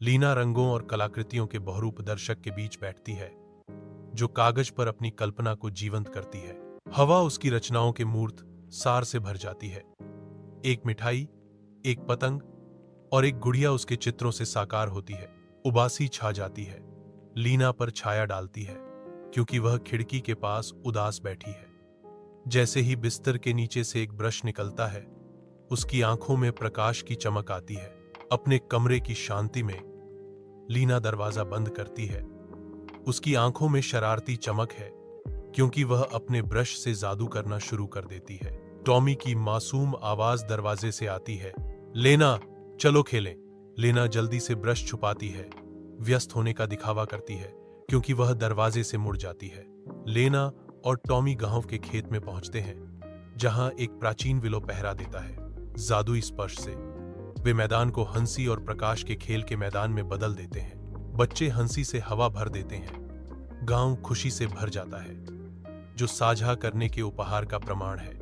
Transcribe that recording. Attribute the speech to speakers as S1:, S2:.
S1: लीना रंगों और कलाकृतियों के बहुरूप दर्शक के बीच बैठती है, जो कागज पर अपनी कल्पना को जीवंत करती है। हवा उसकी रचनाओं के मूर्त सार से भर जाती है। एक मिठाई, एक पतंग और एक गुड़िया उसके चित्रों से साकार होती है। उबासी छा जाती है, लीना पर छाया डालती है, क्योंकि वह खिड़की के पास उदास बैठी है। जैसे ही बिस्तर के नीचे से एक ब्रश निकलता है, उसकी आंखों में प्रकाश की चमक आती है। अपने कमरे की शांति में लीना दरवाजा बंद करती है। उसकी आंखों में शरारती चमक है, क्योंकि वह अपने ब्रश से जादू करना शुरू कर देती है। टॉमी की मासूम आवाज दरवाजे से आती है, लेना, चलो खेलें। लेना जल्दी से ब्रश छुपाती है, व्यस्त होने का दिखावा करती है, क्योंकि वह दरवाजे से मुड़ जाती है। लेना और टॉमी गांव के खेत में पहुंचते हैं, जहां एक प्राचीन विलो पहरा देता है। जादुई स्पर्श से वे मैदान को हंसी और प्रकाश के खेल के मैदान में बदल देते हैं। बच्चे हंसी से हवा भर देते हैं। गांव खुशी से भर जाता है, जो साझा करने के उपहार का प्रमाण है।